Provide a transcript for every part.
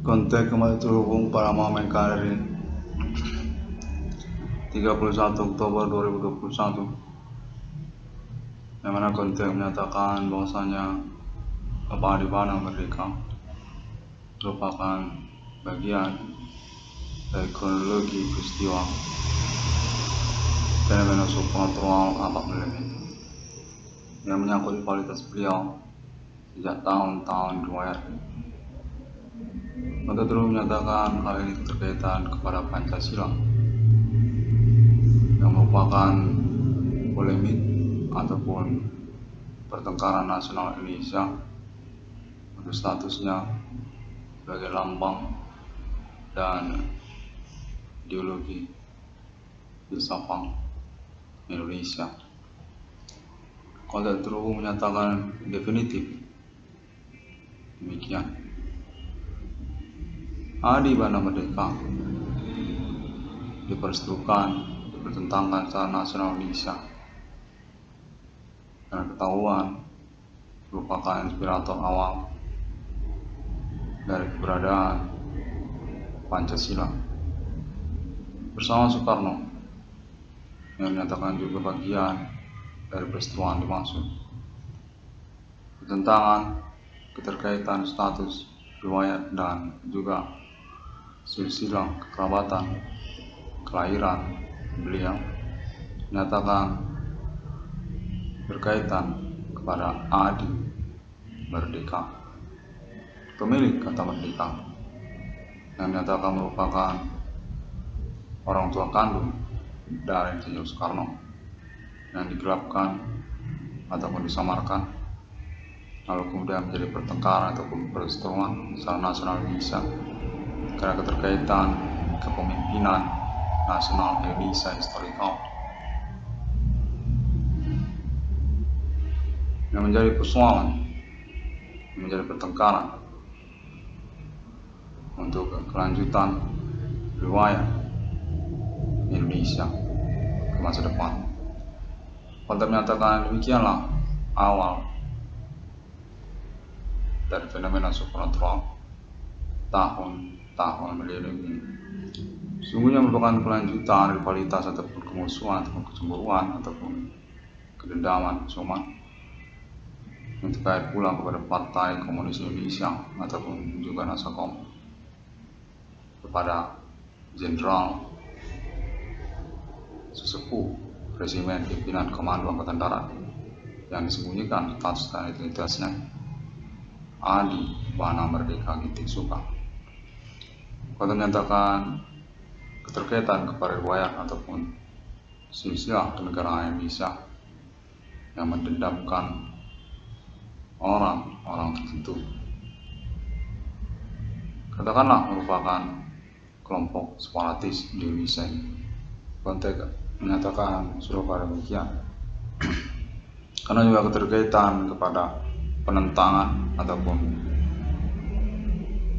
Kontak kembali terhubung pada momen hari 31 Oktober 2021, yang mana kontak menyatakan bahwasanya keadilan merdeka merupakan bagian dari kronologi peristiwa fenomena supernatural 4 mm yang menyangkut rivalitas beliau sejak tahun-tahun riwayat. Kontak terus menyatakan hal ini keterkaitan kepada Pancasila yang merupakan polemik ataupun pertengkaran nasional Indonesia untuk statusnya sebagai lambang dan ideologi filsafat Indonesia. Kontak terhubung menyatakan definitif demikian. Adi Bana Merdeka dipertentangkan secara nasional Indonesia karena ketahuan merupakan inspirator awal dari keberadaan Pancasila bersama Soekarno, yang menyatakan juga bagian dari peristiwa yang dimaksud. Pertentangan, keterkaitan status, riwayat, dan juga silsilah kekerabatan kelahiran beliau menyatakan berkaitan kepada Adi Merdeka, pemilik kata merdeka, yang menyatakan merupakan orang tua kandung dari Insinyur Soekarno yang digelapkan ataupun disamarkan, lalu kemudian menjadi pertengkaran ataupun perseteruan secara nasional Indonesia karena keterkaitan kepemimpinan nasional Indonesia historical yang menjadi persoalan, menjadi pertengkaran untuk kelanjutan riwayat Indonesia ke masa depan. Kontak menyatakan demikianlah awal dari fenomena supernatural tahun-tahun milenium ini. Sungguhnya merupakan kelanjutan rivalitas ataupun kemusuhan ataupun kecemburuan ataupun kedendaman kesuman yang terkait pula kepada Partai Komunis Indonesia ataupun juga Nasakom kepada Jenderal sesepuh Resimen Pimpinan Komando Angkatan Darat yang disembunyikan status dan identitasnya Adi Bana Merdeka Ginting Soekarno. Kontak menyatakan keterkaitan kepada riwayat ataupun silsilah kenegaraan Indonesia yang mendendamkan orang-orang tertentu, katakanlah merupakan kelompok separatis di Indonesia ini. Kontak menyatakan serupa demikian karena juga keterkaitan kepada penentangan ataupun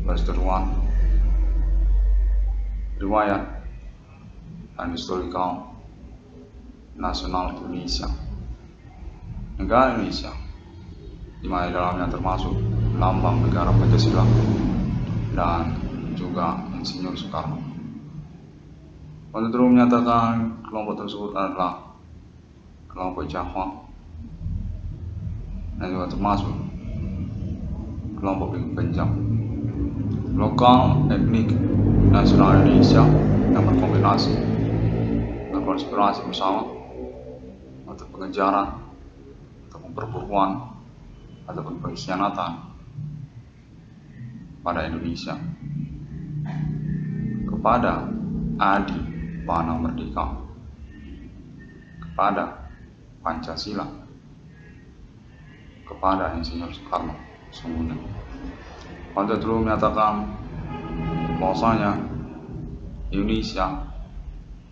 perseteruan riwayat dan historical nasional Indonesia, negara Indonesia, di mana dalamnya termasuk lambang negara Pancasila dan juga Insinyur Soekarno. Kontak terus menyatakan kelompok tersebut adalah kelompok Jawa dan juga termasuk kelompok penjam lokal etnik nasional Indonesia yang berkombinasi berkonspirasi bersama untuk pengejaran ataupun perburuan ataupun pengkhianatan pada Indonesia kepada Adi Bana Merdeka, kepada Pancasila, kepada Insinyur Soekarno. Sungguhnya Kontak terus menyatakan bahwasanya Indonesia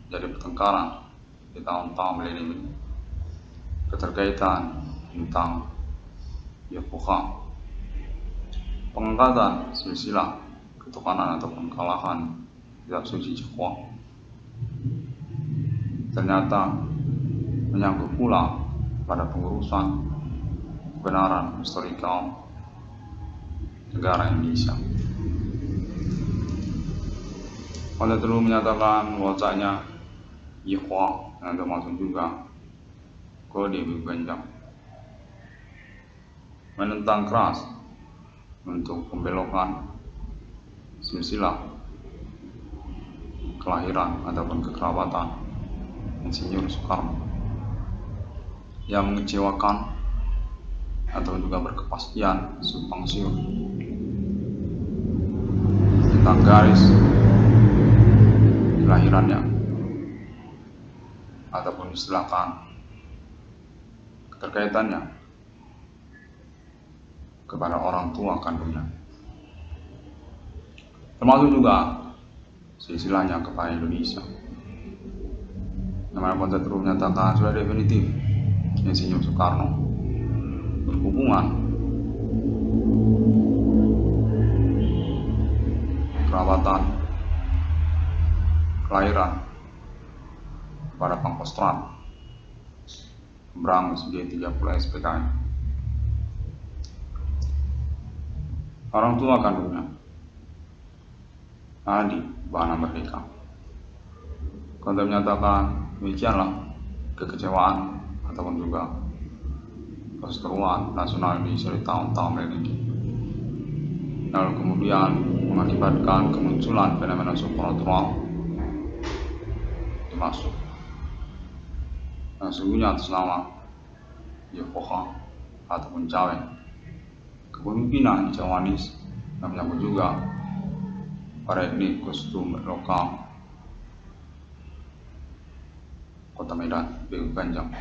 jadi pertengkaran di tahun-tahun milenium ini, keterkaitan tentang epoka pengangkatan silsilah ketuhanan ataupun kalahan kitab suci Jawa ternyata menyangkut pula pada pengurusan kebenaran historical negara Indonesia. Konten terlalu menyatakan bahwasanya ikhwah yang termasuk juga kode ganjang menentang keras untuk pembelokan silsilah kelahiran ataupun kekerabatan Insinyur Soekarno yang mengecewakan atau juga berkepastian simpang siur tentang garis kelahirannya ataupun istilahkan keterkaitannya kepada orang tua kandungnya, termasuk juga silsilahnya kepada Indonesia. Namanya konten terus menyatakan sudah definitif Insinyur Soekarno berhubungan kerabatan kelahiran pada Pangkostrat Brangus G30 SPKI, orang tua kandungnya Adi Bana Merdeka. Konten menyatakan demikianlah kekecewaan ataupun juga keseteruan nasional Indonesia di tahun-tahun ini, lalu kemudian mengakibatkan kemunculan fenomena supernatural dimaksud yang sesungguhnya atas nama Yehovah ataupun Jawa, kepemimpinan Jawanis yang menyambut juga para etnik kostum lokal Kota Medan, Begu Ganjang.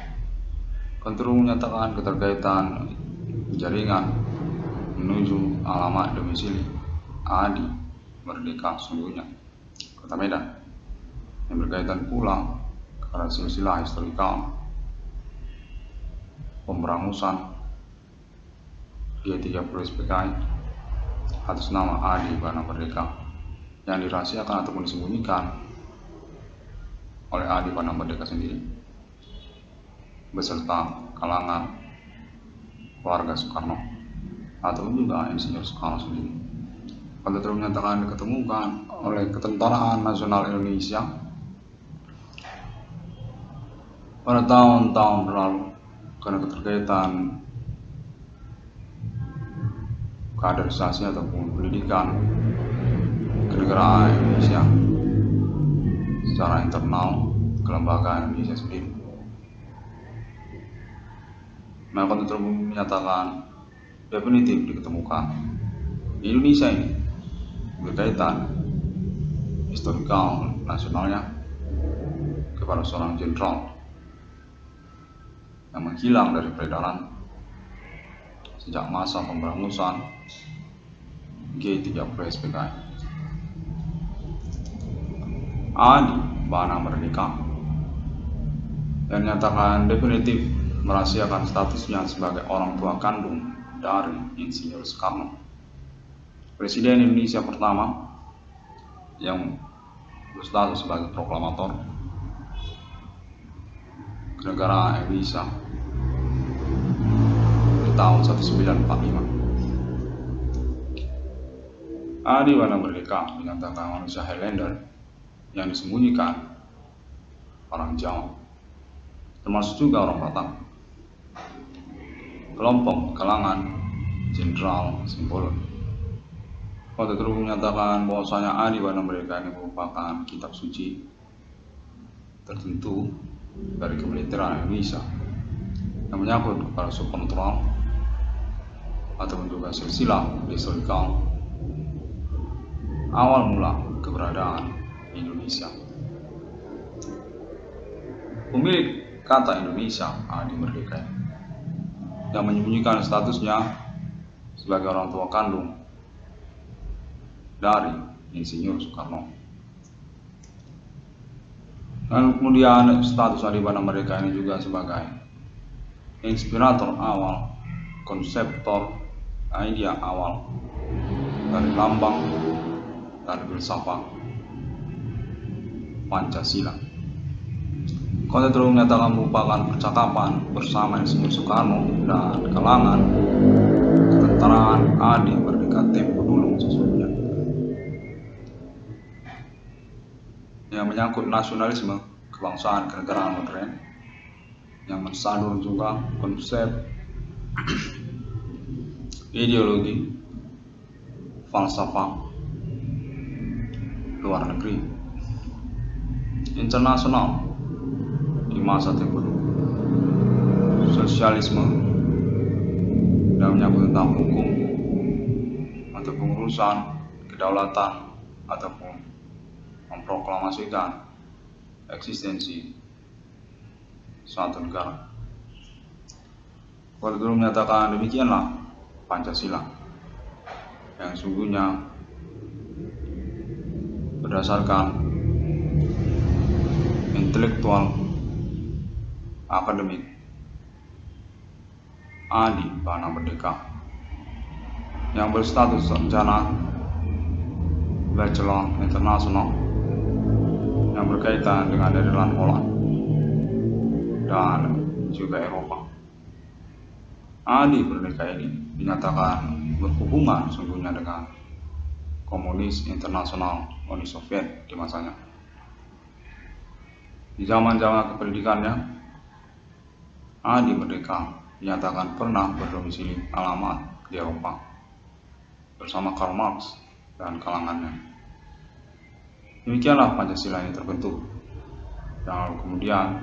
Konten menyatakan keterkaitan jaringan menuju alamat domisili Adi Merdeka sungguhnya Kota Medan yang berkaitan pula kepada silsilah historikal pemberangusan G30 SPKI atas nama Adi Bana Merdeka yang dirahasiakan ataupun disembunyikan oleh Adi Bana Merdeka sendiri beserta kalangan keluarga Soekarno atau juga Insinyur Soekarno sendiri. Konten terus menyatakan diketemukan oleh Ketentaraan Nasional Indonesia pada tahun-tahun berlalu karena keterkaitan kaderisasi ataupun pendidikan kenegaraan Indonesia secara internal kelembagaan Indonesia sendiri. Maka konten terus menyatakan definitif diketemukan di Indonesia ini berkaitan historikal nasionalnya kepada seorang jenderal yang menghilang dari peredaran sejak masa pemberangusan G30 SPKI, Adi Bana Merdeka, yang dinyatakan definitif merahasiakan statusnya sebagai orang tua kandung dari Insinyur Soekarno, Presiden Indonesia pertama yang berstatus sebagai proklamator kenegaraan Indonesia di tahun 1945. Adi Bana Merdeka dinyatakan manusia Highlander yang disembunyikan orang Jawa, termasuk juga orang Batak, kelompok kalangan Jenderal Simbolon. Konten terus menyatakan bahwasanya Adi Bana Merdeka ini merupakan kitab suci tertentu dari kemiliteran Indonesia yang menyangkut kepada supernatural ataupun juga silsilah historikal awal mula keberadaan Indonesia. Pemilik kata Indonesia Adi Merdeka yang menyembunyikan statusnya sebagai orang tua kandung dari Insinyur Soekarno. Dan kemudian status Adi Bana Merdeka ini juga sebagai inspirator awal, konseptor, idea awal dari lambang dan filsafat Pancasila. Konten terus menyatakan merupakan percakapan bersama Insinyur Soekarno dan kalangan ketentaraan Adi Merdeka tempo dulu sesungguhnya. menyangkut nasionalisme kebangsaan kenegaraan modern yang mensadur juga konsep ideologi falsafah luar negeri internasional di masa tempo dulu, sosialisme dan menyangkut tentang hukum atau pengurusan kedaulatan ataupun memproklamasikan eksistensi suatu negara. Pada dulu menyatakan demikianlah Pancasila yang sungguhnya berdasarkan intelektual akademik Adi Bana Merdeka yang berstatus sarjana bachelor internasional yang berkaitan dengan Nederland, Holland dan juga Eropa. Adi Merdeka ini dinyatakan berhubungan sungguhnya dengan komunis internasional Uni Soviet di masanya. Di zaman-zaman kependidikannya, Adi Merdeka dinyatakan pernah berdomisili alamat di Eropa bersama Karl Marx dan kalangannya. Demikianlah Pancasila ini terbentuk dan kemudian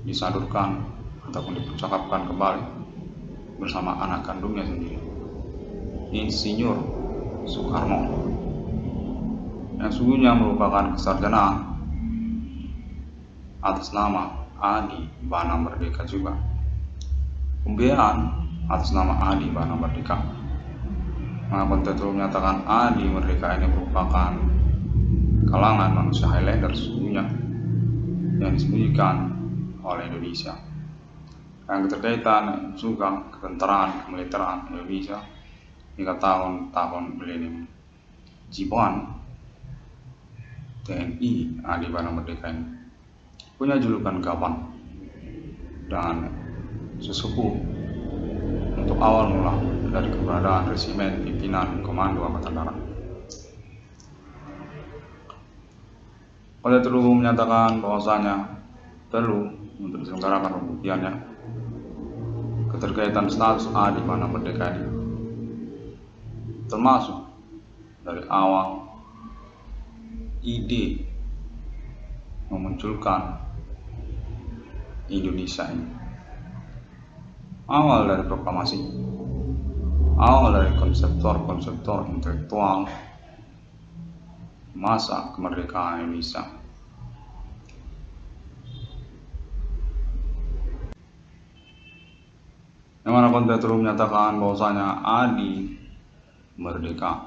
disadurkan ataupun dipercakapkan kembali bersama anak kandungnya sendiri, Insinyur Soekarno, yang sungguhnya merupakan kesarjanaan atas nama Adi Bana Merdeka juga, pembiayaan atas nama Adi Bana Merdeka. Maka tentu menyatakan Adi Merdeka ini merupakan kalangan manusia Highlander sesungguhnya yang disembunyikan oleh Indonesia, yang keterkaitan juga ketenteraan kemiliteran Indonesia hingga tahun milenium. Jiban TNI Adi Bana Merdeka ini punya julukan Gaban dan sesepuh untuk awal mula dari keberadaan resimen pimpinan Komando Angkatan Darat. Oleh itu menyatakan bahwasanya perlu untuk diselenggarakan pembuktiannya keterkaitan status Adi Bana Merdeka ini, termasuk dari awal ide memunculkan Indonesia ini, awal dari proklamasi, awal dari konseptor intelektual masa kemerdekaan Indonesia. Yang mana kontektor menyatakan bahwasanya Adi Merdeka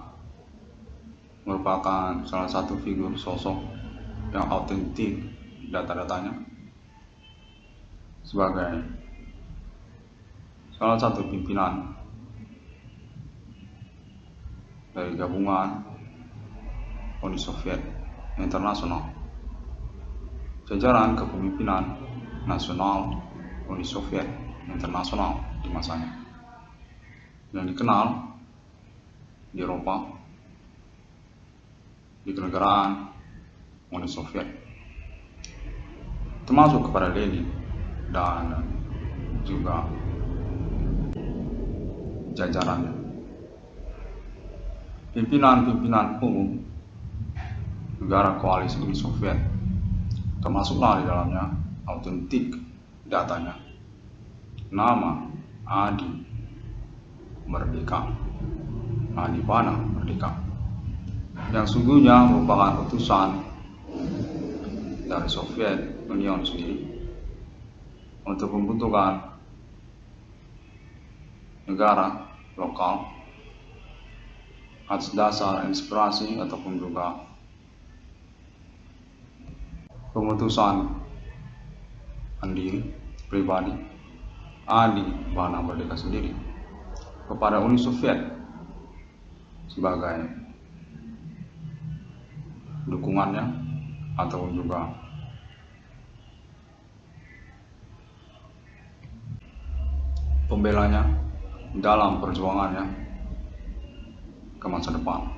merupakan salah satu figur sosok yang autentik data-datanya sebagai salah satu pimpinan dari gabungan Uni Soviet Internasional, jajaran kepemimpinan nasional Uni Soviet Internasional di masanya, yang dikenal di Eropa, di kenegaraan Uni Soviet, termasuk kepada Lenin dan juga jajarannya. Pimpinan-pimpinan umum negara koalisi Uni Soviet termasuklah di dalamnya autentik datanya nama Adi Merdeka, Adi Bana Merdeka, yang sungguhnya merupakan utusan dari Soviet Union sendiri untuk membutuhkan negara lokal atas dasar inspirasi ataupun juga pemutusan mandiri pribadi Adi Bana Merdeka sendiri kepada Uni Soviet sebagai dukungannya ataupun juga pembelanya dalam perjuangannya ke masa depan.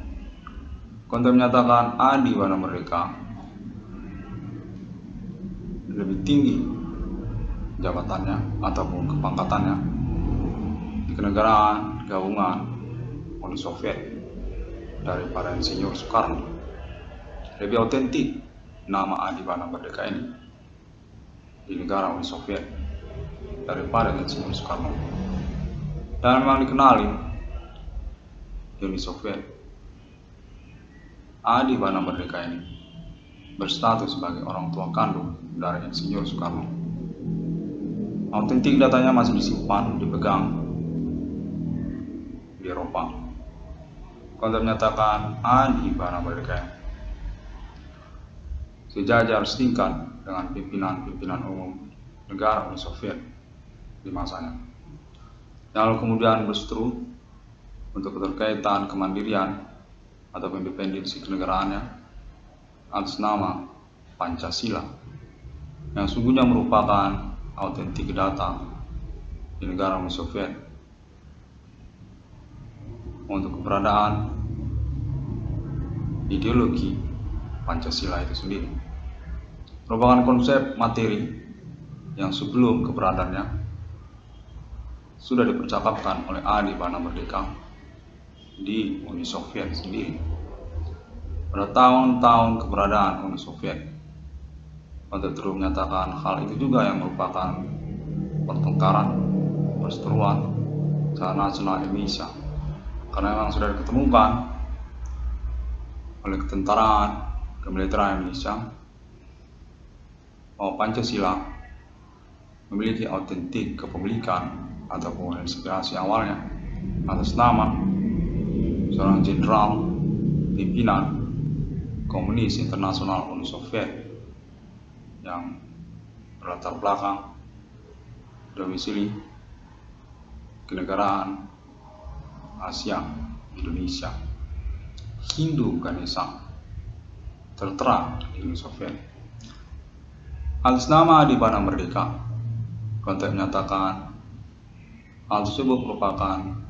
Konten menyatakan Adi Bana Merdeka lebih tinggi jabatannya ataupun kepangkatannya di kenegaraan gabungan Uni Soviet daripada Insinyur Soekarno. Lebih otentik nama Adi Bana Merdeka ini di negara Uni Soviet daripada Insinyur Soekarno. Dan memang dikenali di Uni Soviet, Adi Bana Merdeka ini berstatus sebagai orang tua kandung dari Insinyur Soekarno. Autentik datanya masih disimpan, dipegang di Eropa. Konten menyatakan Adi Bana Merdeka sejajar setingkat dengan pimpinan-pimpinan umum negara Uni Soviet di masanya. Lalu kemudian berseteru untuk keterkaitan kemandirian atau independensi kenegaraannya atas nama Pancasila, yang sungguhnya merupakan autentik data di negara Uni Soviet untuk keberadaan ideologi Pancasila itu sendiri. Merupakan konsep materi yang sebelum keberadaannya sudah dipercakapkan oleh Adi Bana Merdeka di Uni Soviet sendiri. Pada tahun-tahun keberadaan Uni Soviet, untuk terus menyatakan hal itu juga yang merupakan pertengkaran, perseteruan secara nasional Indonesia, karena memang sudah diketemukan oleh ketentaraan kemiliteran Indonesia bahwa Pancasila memiliki autentik kepemilikan ataupun inspirasi awalnya atas nama seorang jenderal pimpinan Komunis Internasional Uni Soviet yang berlatar belakang domisili kenegaraan Asia Indonesia, Hindu Ganesha, tertera di Uni Soviet. Atas nama Adi Bana Merdeka, konteks menyatakan hal tersebut merupakan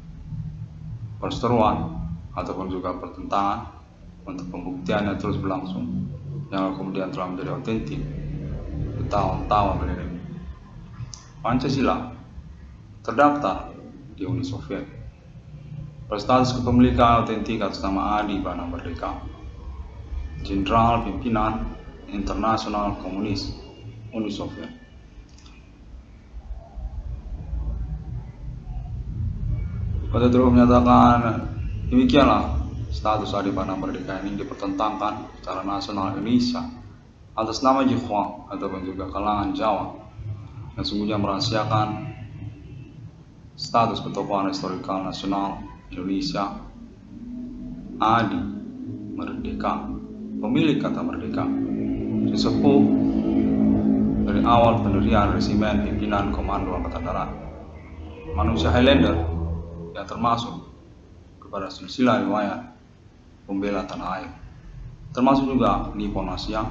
perseteruan ataupun juga pertentangan untuk pembuktiannya terus berlangsung, yang kemudian telah menjadi otentik di tahun-tahun beriring. Pancasila terdaftar di Uni Soviet berstatus kepemilikan otentik atas nama Adi Bana Merdeka, Jenderal Pimpinan Internasional Komunis Uni Soviet. Pada terus menyatakan demikianlah status Adi Bana Merdeka ini dipertentangkan secara nasional Indonesia atas nama Jihwa ataupun juga kalangan Jawa, yang sungguhnya merahasiakan status ketokohan historikal nasional Indonesia Adi Merdeka, pemilik kata merdeka, sesepuh dari awal pendirian resimen pimpinan Komando Angkatan Darat, manusia Highlander yang termasuk kepada silsilah riwayat pembela tanah air, termasuk juga Nippon Asia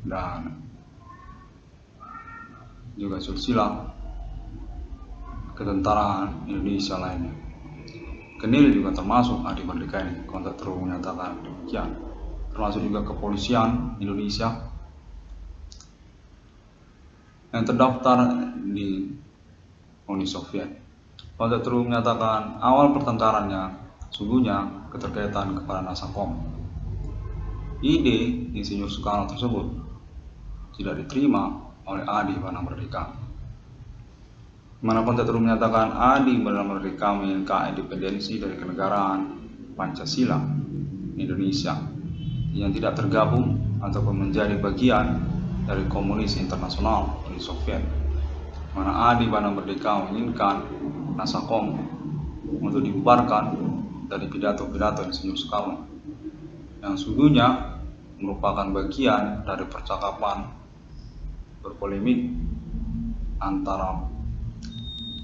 dan juga silsilah ketentaraan Indonesia lainnya. Kenil juga termasuk Adi Merdeka ini, kontak terus menyatakan demikian, termasuk juga kepolisian Indonesia yang terdaftar di Uni Soviet. Kontak terus menyatakan awal pertengkarannya sungguhnya keterkaitan kepada Nasakom. Ide Insinyur Soekarno tersebut tidak diterima oleh Adi Bana Merdeka. Manapun terus menyatakan Adi Bana Merdeka menginginkan independensi dari kenegaraan Pancasila Indonesia yang tidak tergabung ataupun menjadi bagian dari Komunis Internasional Uni Soviet. Mana Adi Bana Merdeka menginginkan Nasakom untuk dibubarkan dari pidato-pidato Insinyur Soekarno, yang sungguhnya merupakan bagian dari percakapan berpolemik antara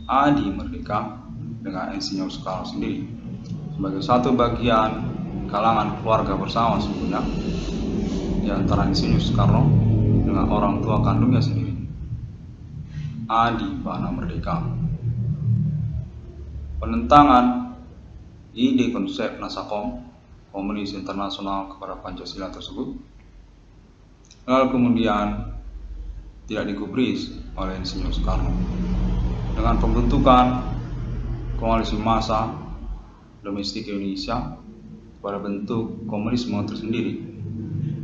Adi Merdeka dengan Insinyur Soekarno sendiri sebagai satu bagian kalangan keluarga bersama sungguhnya di antara Insinyur Soekarno dengan orang tua kandungnya sendiri, Adi Bana Merdeka. Penentangan ide konsep Nasakom, Komunis Internasional, kepada Pancasila tersebut, lalu kemudian tidak digubris oleh Insinyur Soekarno. Dengan pembentukan koalisi massa domestik Indonesia pada bentuk komunisme tersendiri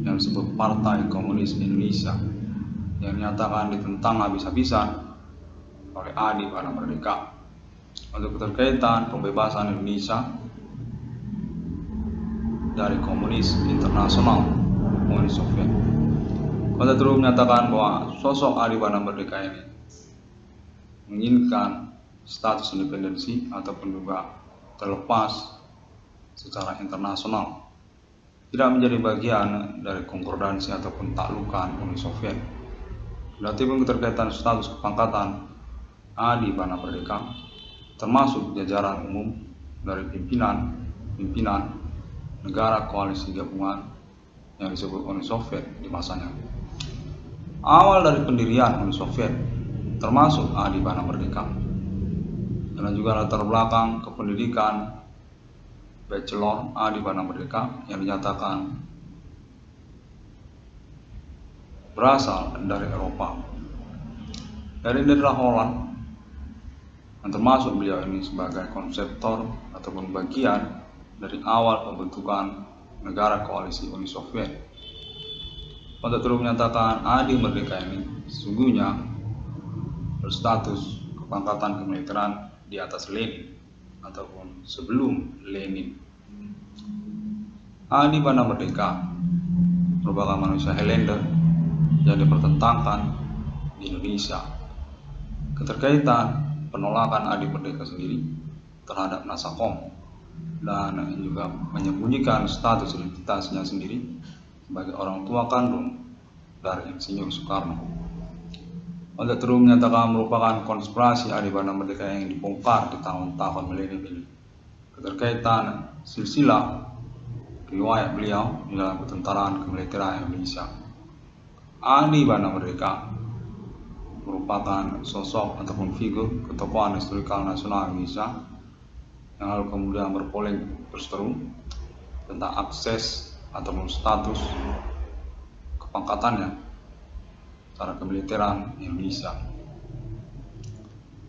yang disebut Partai Komunis Indonesia, yang dinyatakan ditentang habis-habisan oleh Adi Bana Merdeka untuk keterkaitan pembebasan Indonesia dari komunis internasional Uni Soviet. Kota terus menyatakan bahwa sosok Adi Bana Merdeka ini menginginkan status independensi ataupun juga terlepas secara internasional, tidak menjadi bagian dari konkordansi ataupun taklukan Uni Soviet. Berarti pun keterkaitan status kepangkatan Adi Bana Merdeka termasuk jajaran umum dari pimpinan negara koalisi gabungan yang disebut Uni Soviet di masanya. Awal dari pendirian Uni Soviet termasuk Adi Bana Merdeka, dan juga latar belakang kependidikan Bachelor Adi Bana Merdeka yang dinyatakan berasal dari Eropa. Dari daerah Holland, yang termasuk beliau ini sebagai konseptor ataupun bagian dari awal pembentukan negara koalisi Uni Soviet. Untuk terus menyatakan Adi Merdeka ini sesungguhnya berstatus kepangkatan kemiliteran di atas Lenin ataupun sebelum Lenin. Adi Bana Merdeka merupakan manusia Highlander yang dipertentangkan di Indonesia. Keterkaitan penolakan Adi Merdeka sendiri terhadap Nasakom dan juga menyembunyikan status identitasnya sendiri sebagai orang tua kandung dari Insinyur Soekarno. Untuk terus menyatakan merupakan konspirasi Adi Bana Merdeka yang dibongkar di tahun-tahun milenium ini. Keterkaitan silsilah riwayat beliau di dalam ketentaraan kemiliteran Indonesia. Adi Bana Merdeka merupakan sosok ataupun figur ketokohan historikal nasional Indonesia yang lalu kemudian berpolemik berseteru tentang akses ataupun status kepangkatannya secara kemiliteran Indonesia.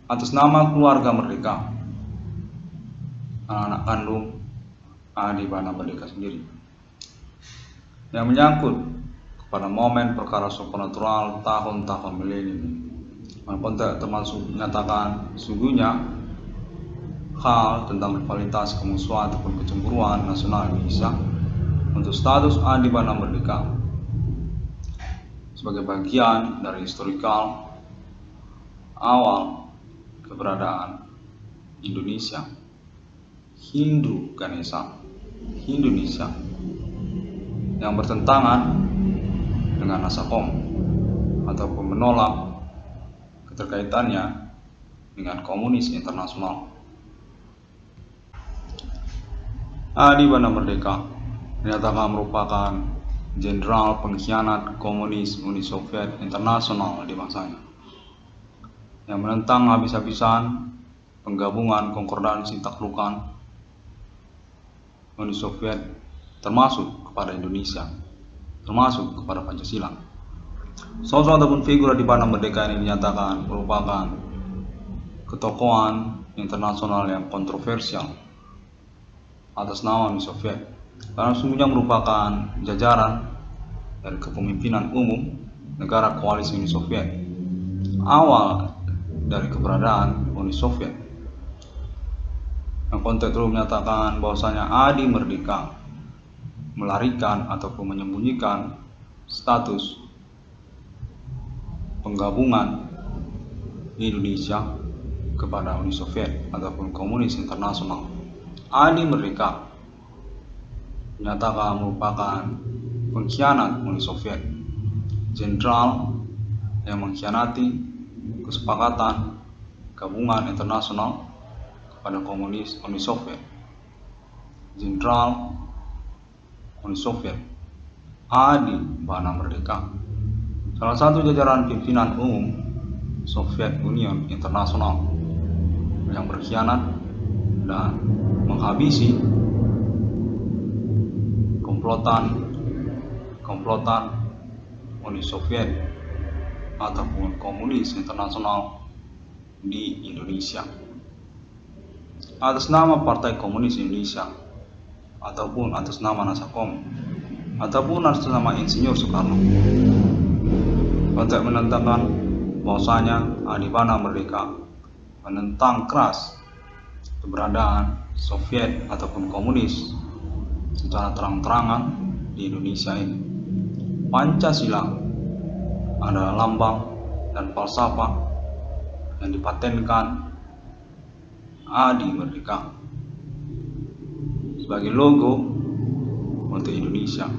Atas nama keluarga Merdeka, anak-anak kandung Adi Bana Merdeka sendiri, yang menyangkut pada momen perkara supernatural tahun-tahun milenium, walaupun termasuk menyatakan sesungguhnya hal tentang rivalitas, kemusuhan ataupun kecemburuan nasional Indonesia untuk status Adi Bana Merdeka sebagai bagian dari historikal awal keberadaan Indonesia, Hindu Ganesha, Indonesia yang bertentangan dengan Nasakom ataupun menolak keterkaitannya dengan komunis internasional. Adi Bana Merdeka dinyatakan merupakan jenderal pengkhianat komunis Uni Soviet internasional di masanya, yang menentang habis-habisan penggabungan konkordansi taklukan Uni Soviet termasuk kepada Indonesia, termasuk kepada Pancasila. Sosok ataupun figur Adi Bana Merdeka ini dinyatakan merupakan ketokohan internasional yang kontroversial atas nama Uni Soviet, karena sesungguhnya merupakan jajaran dari kepemimpinan umum negara koalisi Uni Soviet, awal dari keberadaan Uni Soviet. Yang konteks terus menyatakan bahwasanya Adi Merdeka melarikan ataupun menyembunyikan status penggabungan Indonesia kepada Uni Soviet ataupun komunis internasional. Adi Merdeka dinyatakan merupakan pengkhianat Uni Soviet, jenderal yang mengkhianati kesepakatan gabungan internasional kepada komunis Uni Soviet, jenderal Uni Soviet Adi Bana Merdeka, salah satu jajaran pimpinan umum Soviet Union Internasional yang berkhianat dan menghabisi komplotan Uni Soviet ataupun komunis internasional di Indonesia. Atas nama Partai Komunis Indonesia, ataupun atas nama Nasakom, ataupun atas nama Insinyur Soekarno, untuk menentangkan bahwasanya Adibana Merdeka menentang keras keberadaan Soviet ataupun komunis secara terang-terangan di Indonesia ini. Pancasila adalah lambang dan falsafah yang dipatenkan Adi Merdeka sebagai logo untuk Indonesia,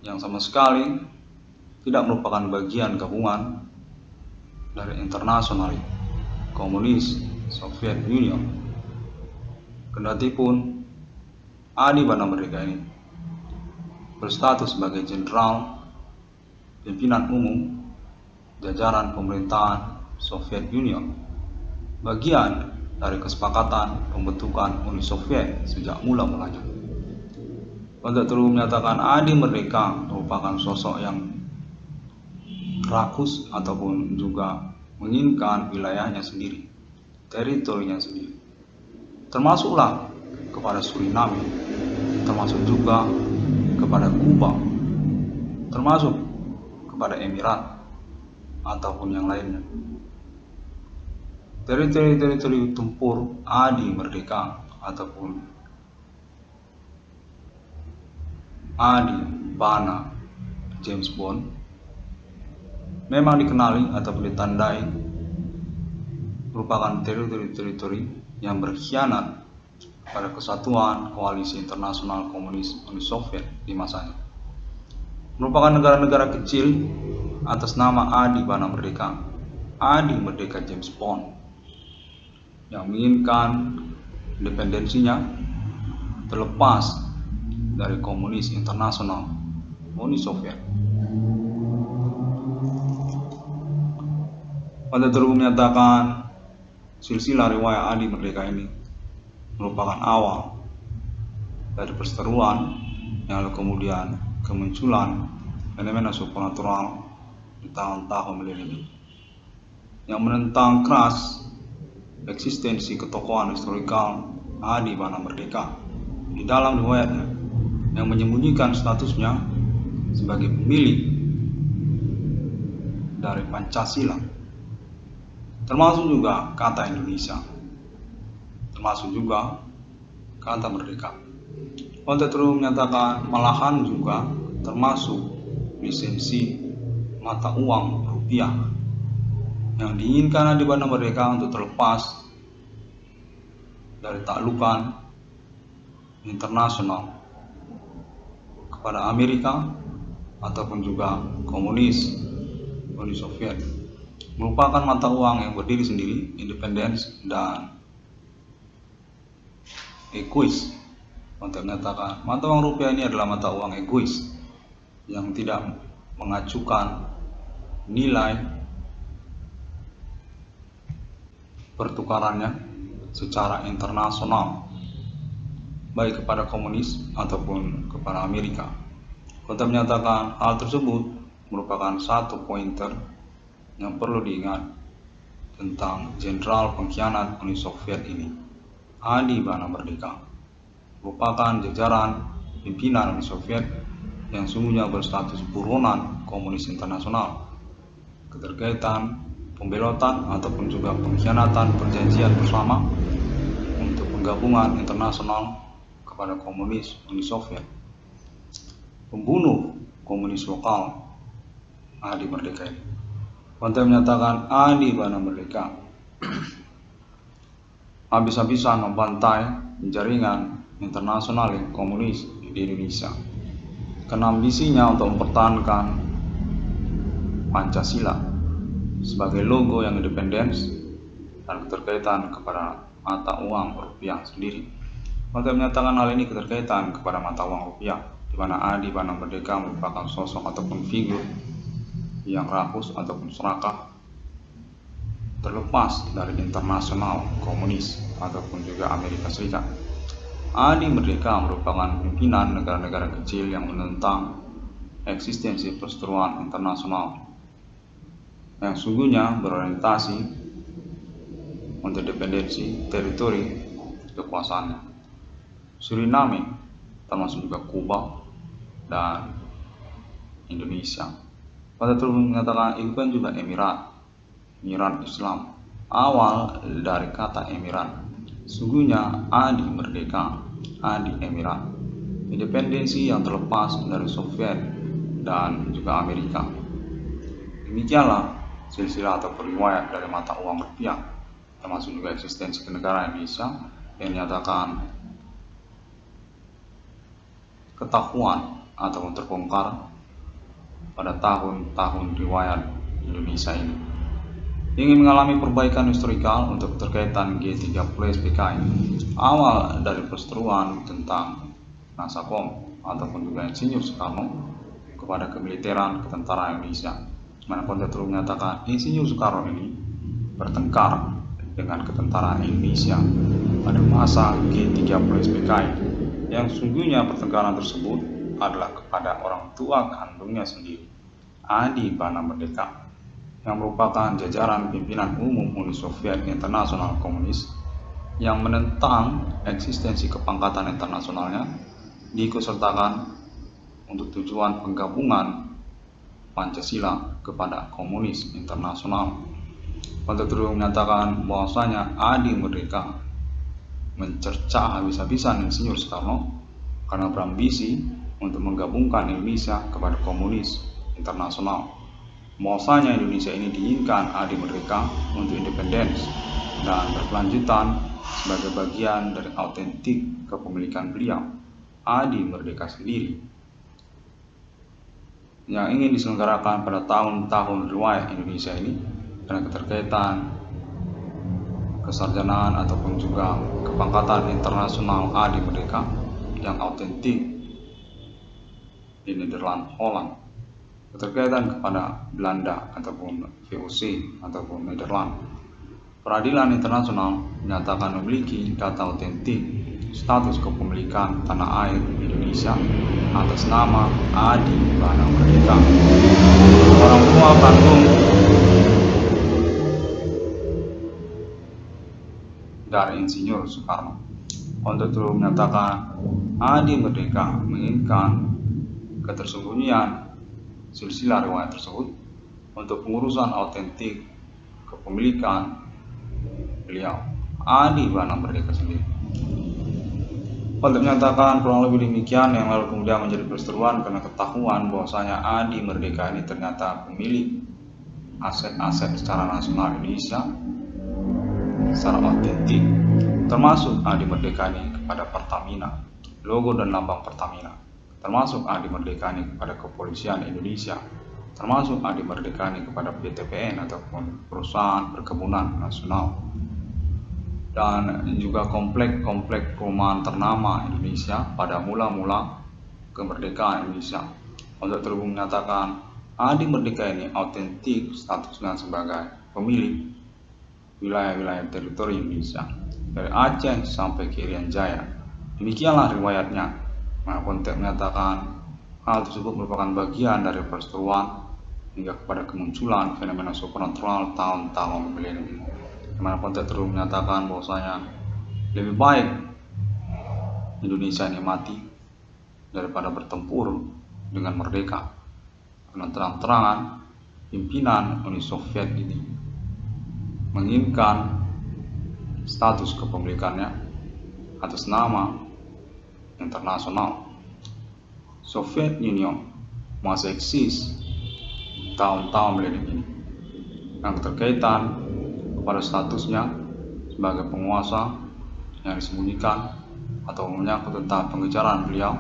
yang sama sekali tidak merupakan bagian gabungan dari internasional komunis Soviet Union. Kendatipun Adibana Merdeka ini berstatus sebagai jenderal pimpinan umum jajaran pemerintahan Soviet Union, bagian dari kesepakatan pembentukan Uni Soviet sejak mula-mulanya. Untuk terus menyatakan Adi Merdeka merupakan sosok yang rakus ataupun juga menginginkan wilayahnya sendiri, teritorinya sendiri, termasuklah kepada Suriname, termasuk juga kepada Kuba, termasuk kepada Emirat ataupun yang lainnya. Teritori tempur Adi Merdeka ataupun Adi Bana James Bond memang dikenali ataupun ditandai merupakan teritori yang berkhianat pada kesatuan koalisi internasional komunis Uni Soviet di masanya. Merupakan negara-negara kecil atas nama Adi Bana Merdeka, Adi Merdeka James Bond, yang menginginkan independensinya terlepas dari komunis internasional Uni Soviet. Pada terus menyatakan silsilah riwayat Adi Merdeka ini merupakan awal dari perseteruan yang lalu kemudian kemunculan fenomena supernatural di tahun-tahun milenium yang menentang keras eksistensi ketokohan historikal Adi Bana Merdeka di dalam riwayatnya, yang menyembunyikan statusnya sebagai pemilik dari Pancasila, termasuk juga kata Indonesia, termasuk juga kata merdeka. Untuk terus menyatakan malahan juga termasuk lisensi mata uang rupiah yang diinginkan Adi Bana Merdeka untuk terlepas dari taklukan internasional kepada Amerika ataupun juga komunis Uni Soviet, merupakan mata uang yang berdiri sendiri, independen dan egois. Untuk menyatakan mata uang rupiah ini adalah mata uang egois yang tidak mengacukan nilai pertukarannya secara internasional, baik kepada komunis ataupun kepada Amerika. Untuk menyatakan hal tersebut merupakan satu pointer yang perlu diingat tentang jenderal pengkhianat Uni Soviet ini, Adi Bana Merdeka, merupakan jajaran pimpinan Uni Soviet yang sungguhnya berstatus buronan komunis internasional. Keterkaitan pembelotan ataupun juga pengkhianatan perjanjian bersama untuk penggabungan internasional kepada komunis Uni Soviet, pembunuh komunis lokal Adi Merdeka ini. Untuk menyatakan Adi Bana Merdeka habis-habisan membantai jaringan internasional komunis di Indonesia karena ambisinya untuk mempertahankan Pancasila sebagai logo yang independen dan keterkaitan kepada mata uang rupiah sendiri. Untuk menyatakan hal ini keterkaitan kepada mata uang rupiah, di mana Adi Bana Merdeka merupakan sosok ataupun figur yang rakus ataupun serakah, terlepas dari internasional komunis ataupun juga Amerika Serikat. Adi Merdeka merupakan pimpinan negara-negara kecil yang menentang eksistensi perseteruan internasional yang sungguhnya berorientasi untuk independensi teritori kekuasaannya. Suriname, termasuk juga Kuba dan Indonesia. Pada turut mengatakan itu kan juga Emirat Islam. Awal dari kata Emirat, sungguhnya adi merdeka, adi Emirat, independensi yang terlepas dari Soviet dan juga Amerika. Demikianlah silsilah atau riwayat dari mata uang rupiah, termasuk juga eksistensi kenegaraan Indonesia yang dinyatakan ketahuan ataupun terbongkar pada tahun-tahun riwayat Indonesia ini. Ingin mengalami perbaikan historikal untuk keterkaitan G30 SPKI, awal dari perseteruan tentang Nasakom ataupun juga Insinyur Soekarno kepada kemiliteran ketentaraan Indonesia, mana konteks terus menyatakan Insinyur Soekarno ini bertengkar dengan ketentaraan Indonesia pada masa G30 SPKI, yang sungguhnya pertengkaran tersebut adalah kepada orang tua kandungnya sendiri, Adi Bana Merdeka, yang merupakan jajaran pimpinan umum Uni Soviet Internasional Komunis yang menentang eksistensi kepangkatan internasionalnya diikutsertakan untuk tujuan penggabungan Pancasila kepada komunis internasional. Untuk terus menyatakan bahwasanya Adi Merdeka mencerca habis-habisan Insinyur Soekarno karena berambisi untuk menggabungkan Indonesia kepada komunis internasional. Bahwasanya Indonesia ini diinginkan Adi Merdeka untuk independen dan berkelanjutan sebagai bagian dari autentik kepemilikan beliau, Adi Merdeka sendiri, yang ingin diselenggarakan pada tahun-tahun riwayat Indonesia ini dengan keterkaitan kesarjanaan ataupun juga kepangkatan internasional Adi Merdeka yang autentik di Nederland, Holland, keterkaitan kepada Belanda ataupun VOC ataupun Nederland. Peradilan internasional menyatakan memiliki data otentik status kepemilikan tanah air Indonesia atas nama Adi Bana Merdeka, orang tua kandung dari Insinyur Soekarno. Untuk itu menyatakan Adi Merdeka menginginkan ketersembunyian silsilah riwayat tersebut untuk pengurusan autentik kepemilikan beliau, Adi Bana Merdeka sendiri. Untuk menyatakan kurang lebih demikian, yang lalu kemudian menjadi perseteruan karena ketahuan bahwasanya Adi Merdeka ini ternyata pemilik aset-aset secara nasional Indonesia secara autentik, termasuk Adi Merdeka ini kepada Pertamina, logo dan lambang Pertamina, termasuk Adi Merdeka ini kepada Kepolisian Indonesia, termasuk Adi Merdeka ini kepada PTPN ataupun Perusahaan Perkebunan Nasional, dan juga komplek-komplek perumahan ternama Indonesia pada mula-mula kemerdekaan Indonesia. Untuk terhubung menyatakan Adi Merdeka ini autentik statusnya sebagai pemilik wilayah-wilayah teritori Indonesia dari Aceh sampai ke Irian Jaya. Demikianlah riwayatnya. Nah, konteks menyatakan hal tersebut merupakan bagian dari perseteruan hingga kepada kemunculan fenomena supernatural tahun-tahun milenium. Di mana konteks terus menyatakan bahwasanya lebih baik Indonesia ini mati daripada bertempur dengan merdeka, karena terang-terangan pimpinan Uni Soviet ini menginginkan status kepemilikannya atas nama internasional. Soviet Union masih eksis tahun-tahun milenium ini, yang keterkaitan pada statusnya sebagai penguasa yang disembunyikan atau menyangkut tentang pengejaran beliau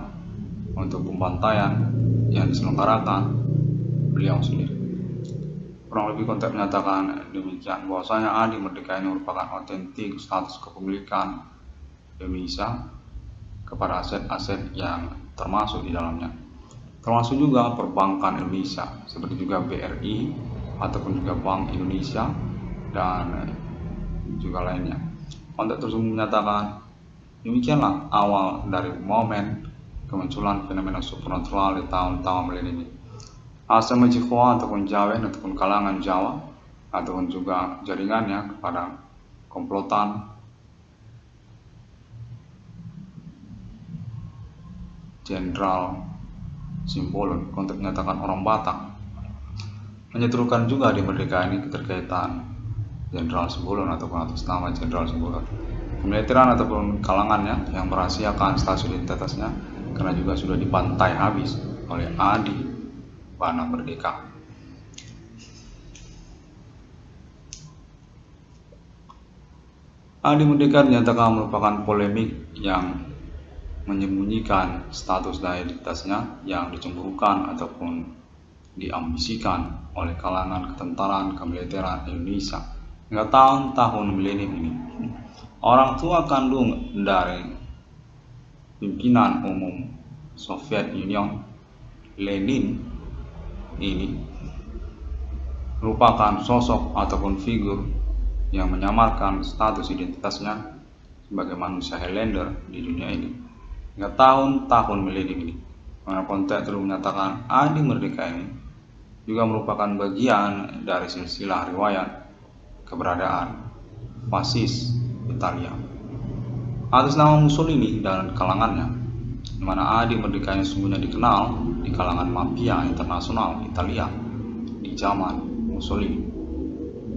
untuk pembantaian yang diselenggarakan beliau sendiri. Kurang lebih konteks menyatakan demikian, bahwasanya Adi Merdeka ini merupakan autentik status kepemilikan Indonesia kepada aset-aset yang termasuk di dalamnya, termasuk juga perbankan Indonesia seperti juga BRI ataupun juga Bank Indonesia dan juga lainnya. Konteks tersebut menyatakan demikianlah awal dari momen kemunculan fenomena supernatural di tahun-tahun milenium ini. Asal Majikwa ataupun Jawa ataupun kalangan Jawa ataupun juga jaringannya kepada komplotan Jenderal Simbolon untuk menyatakan orang Batak. Menyeterukan juga di Merdeka ini keterkaitan Jenderal Simbolon ataupun atas nama Jenderal Simbolon. Kemiliteran ataupun kalangannya yang merahasiakan stasiun identitasnya karena juga sudah dibantai habis oleh Adi Bana Merdeka. Adi Merdeka dinyatakan merupakan polemik yang menyembunyikan status dan identitasnya yang dicemburukan ataupun diambisikan oleh kalangan ketentaraan kemiliteran Indonesia hingga tahun-tahun milenium ini. Orang tua kandung dari pimpinan umum Soviet Union, Lenin, ini merupakan sosok ataupun figur yang menyamarkan status identitasnya sebagai manusia Highlander di dunia ini hingga tahun-tahun milenium ini. Mana konteks terus menyatakan Adi Merdeka ini juga merupakan bagian dari silsilah riwayat keberadaan fasis Italia atas nama Mussolini dan kalangannya, di mana Adi Merdeka ini sesungguhnya dikenal di kalangan mafia internasional Italia di zaman Mussolini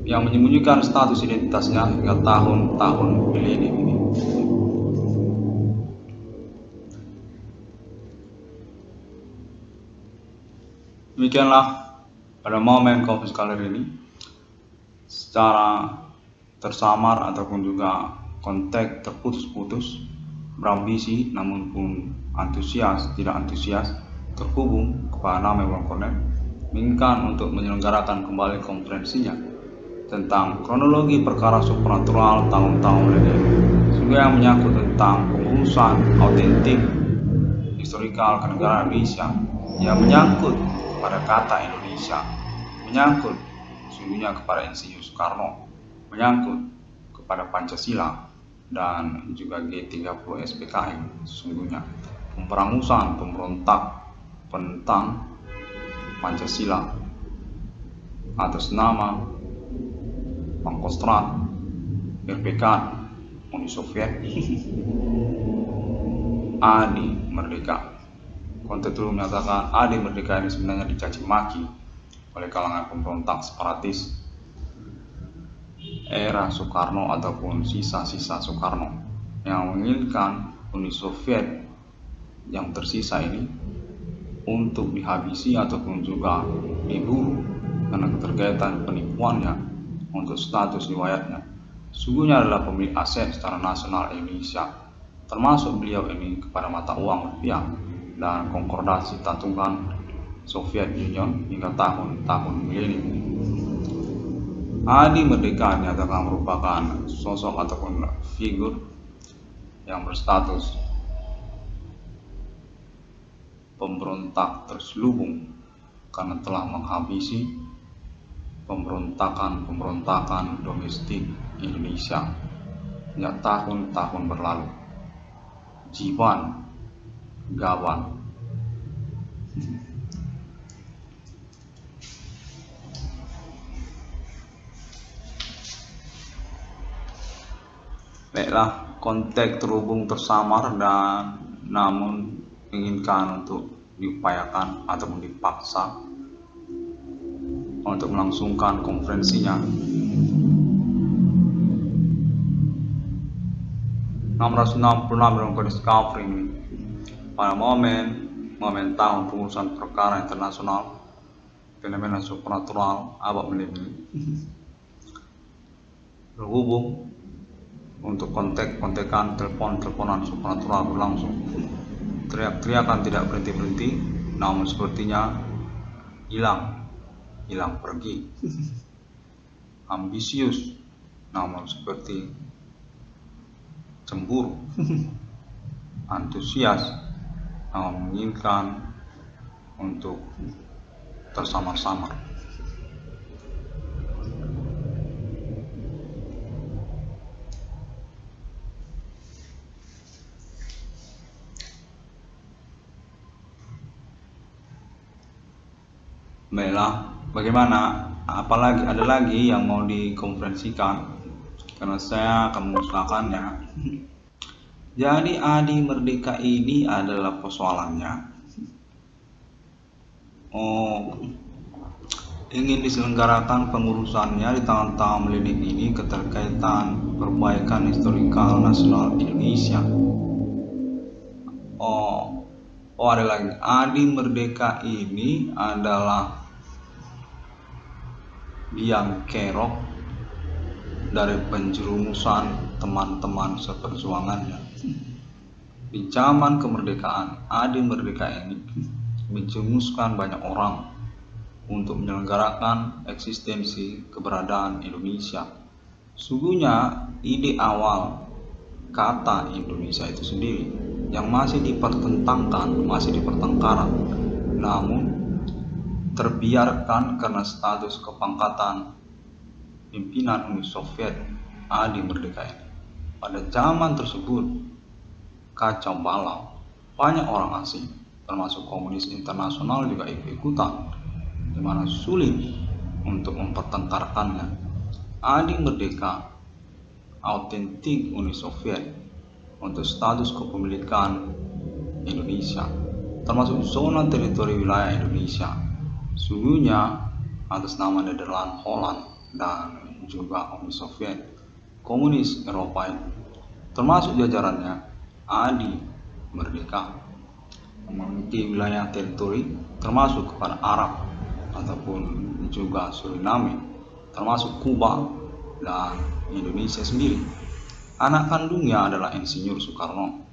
yang menyembunyikan status identitasnya hingga tahun-tahun milenium ini. Demikianlah pada momen konflik kali ini secara tersamar ataupun juga konteks terputus-putus, berambisi namun pun antusias tidak antusias terhubung kepada nama Iwan Cornell menginginkan untuk menyelenggarakan kembali konferensinya tentang kronologi perkara supranatural tahun-tahun milenium, juga yang menyangkut tentang pengurusan autentik historikal kenegaraan Indonesia yang menyangkut pada kata Indonesia, menyangkut sungguhnya kepada Insinyur Soekarno, menyangkut kepada Pancasila dan juga G30 SPKI, sesungguhnya pemberangusan pemberontak penentang Pancasila atas nama Pangkostrat RPK Uni Soviet Adi Merdeka. Konteks dulu menyatakan Adi Merdeka ini sebenarnya dicaci maki oleh kalangan pemberontak separatis era Soekarno ataupun sisa-sisa Soekarno yang menginginkan Uni Soviet yang tersisa ini untuk dihabisi ataupun juga diburu karena keterkaitan penipuannya untuk status riwayatnya. Sungguhnya adalah pemilik aset secara nasional Indonesia, termasuk beliau ini kepada mata uang rupiah dan konkordasi tatungan Soviet Union hingga tahun-tahun milenium. Adi Merdeka dinyatakan merupakan sosok ataupun figur yang berstatus pemberontak terselubung karena telah menghabisi pemberontakan domestik Indonesia hingga tahun-tahun berlalu. Jiwan Gawan. Baiklah, konteks terhubung tersamar dan namun inginkan untuk diupayakan ataupun dipaksa untuk melangsungkan konferensinya. 666 dalam Discovery pada momen tahun pengurusan perkara internasional fenomena supernatural abad milenium berhubung untuk kontekan teleponan supernatural berlangsung. Teriak-teriakan tidak berhenti-berhenti, namun sepertinya hilang pergi. Ambisius, namun seperti cemburu. Antusias, namun menginginkan untuk tersamar-samar. Baiklah, bagaimana apalagi ada lagi yang mau dikonferensikan karena saya akan memusnahkannya. Jadi Adi Merdeka ini adalah persoalannya ingin diselenggarakan pengurusannya di tahun-tahun milennium ini keterkaitan perbaikan historikal nasional Indonesia. Ada lagi, Adi Merdeka ini adalah biang kerok dari penjerumusan teman-teman seperjuangannya. Di zaman kemerdekaan, Adi Merdeka ini menjerumuskan banyak orang untuk menyelenggarakan eksistensi keberadaan Indonesia. Sungguhnya ide awal kata Indonesia itu sendiri yang masih dipertentangkan, masih dipertengkaran, namun terbiarkan karena status kepangkatan pimpinan Uni Soviet Adi Merdeka ini. Pada zaman tersebut kacau balau, banyak orang asing termasuk komunis internasional juga ikut-ikutan, di mana sulit untuk mempertengkarkannya. Adi Merdeka autentik Uni Soviet untuk status kepemilikan Indonesia, termasuk zona teritori wilayah Indonesia. Sungguhnya atas nama Nederland, Holland, dan juga Uni Soviet, komunis Eropa ini, termasuk jajarannya, Adi Merdeka memiliki wilayah teritori termasuk kepada Arab ataupun juga Suriname, termasuk Kuba dan Indonesia sendiri. Anak kandungnya adalah Insinyur Soekarno,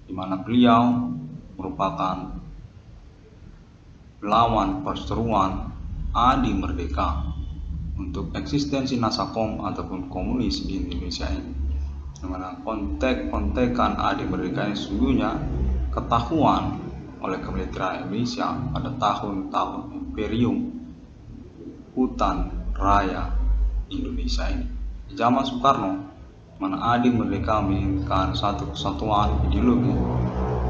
di mana beliau merupakan lawan perseteruan Adi Merdeka untuk eksistensi Nasakom ataupun komunis di Indonesia ini. Di mana kontek-kontekan Adi Merdeka ini sungguhnya ketahuan oleh kemiliteran Indonesia pada tahun-tahun Imperium Hutan Raya Indonesia ini. Di zaman Soekarno, mana Adi Merdeka menginginkan satu kesatuan ideologi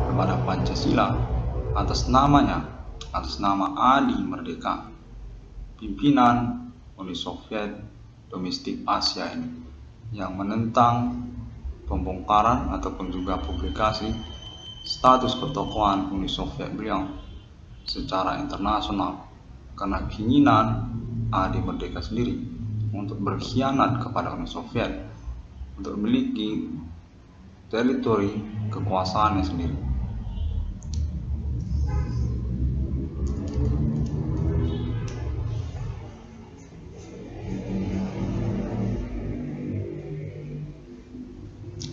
kepada Pancasila atas namanya, atas nama Adi Merdeka, pimpinan Uni Soviet domestik Asia ini, yang menentang pembongkaran ataupun juga publikasi status ketokohan Uni Soviet beliau secara internasional karena keinginan Adi Merdeka sendiri untuk berkhianat kepada Uni Soviet untuk memiliki teritori kekuasaannya sendiri.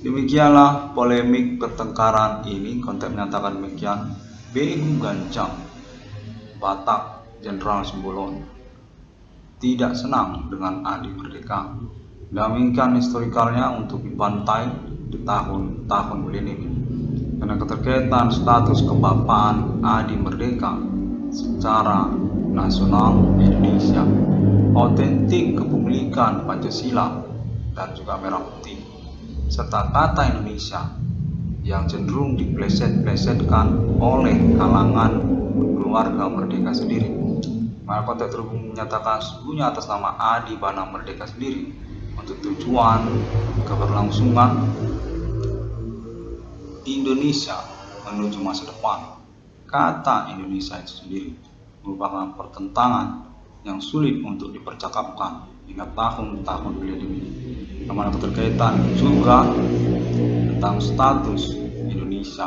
Demikianlah polemik pertengkaran ini. Konteks menyatakan demikian. Begu Gancang, Batak, Jenderal Simbolon tidak senang dengan Adi Merdeka dan menginginkan historikalnya untuk dibantai di tahun-tahun milennium ini karena keterkaitan status kebapaan Adi Merdeka secara nasional Indonesia, autentik kepemilikan Pancasila dan juga merah putih, serta kata Indonesia yang cenderung dipleset-plesetkan oleh kalangan keluarga Merdeka sendiri. Maka konteks terhubung menyatakan sesungguhnya atas nama Adi Bana Merdeka sendiri untuk tujuan keberlangsungan Indonesia menuju masa depan. Kata Indonesia itu sendiri merupakan pertentangan yang sulit untuk dipercakapkan hingga tahun-tahun milennium ini, yang mana keterkaitan juga tentang status Indonesia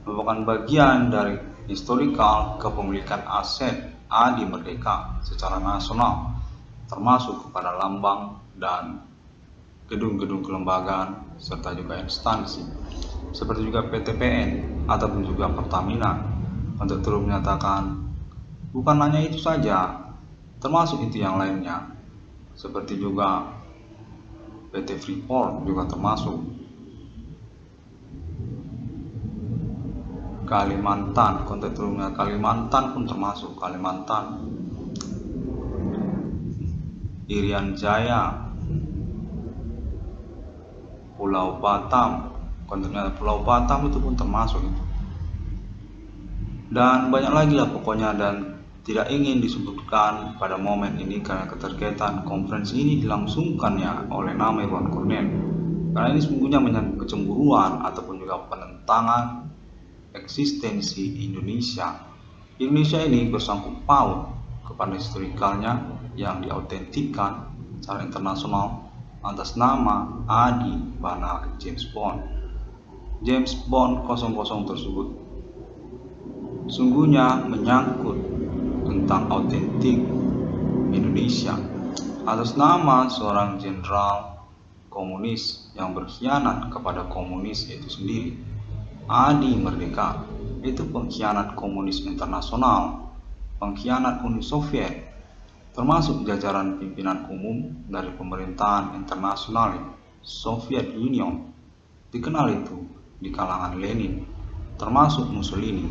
merupakan bagian dari historikal kepemilikan aset Adi Merdeka secara nasional, termasuk kepada lambang dan gedung-gedung kelembagaan serta juga instansi seperti juga PTPN ataupun juga Pertamina. Untuk terus menyatakan bukan hanya itu saja, termasuk itu yang lainnya seperti juga PT Freeport juga termasuk, Kalimantan, konteks terumnya Kalimantan pun termasuk, Kalimantan, Irian Jaya, Pulau Batam, kontennya Pulau Batam itu pun termasuk itu. Dan banyak lagi lah pokoknya, dan tidak ingin disebutkan pada momen ini karena keterkaitan konferensi ini dilangsungkannya oleh nama Irwan Cornell. Karena ini sesungguhnya menyangkut kecemburuan ataupun juga penentangan eksistensi Indonesia. Indonesia ini bersangkut paut kepada historikalnya yang diautentikkan secara internasional atas nama Adi Bana James Bond. James Bond 00 tersebut sungguhnya menyangkut tentang autentik Indonesia atas nama seorang jenderal komunis yang berkhianat kepada komunis itu sendiri. Adi Merdeka itu pengkhianat komunis internasional, pengkhianat Uni Soviet, termasuk jajaran pimpinan umum dari pemerintahan internasional Soviet Union. Dikenal itu di kalangan Lenin, termasuk Mussolini,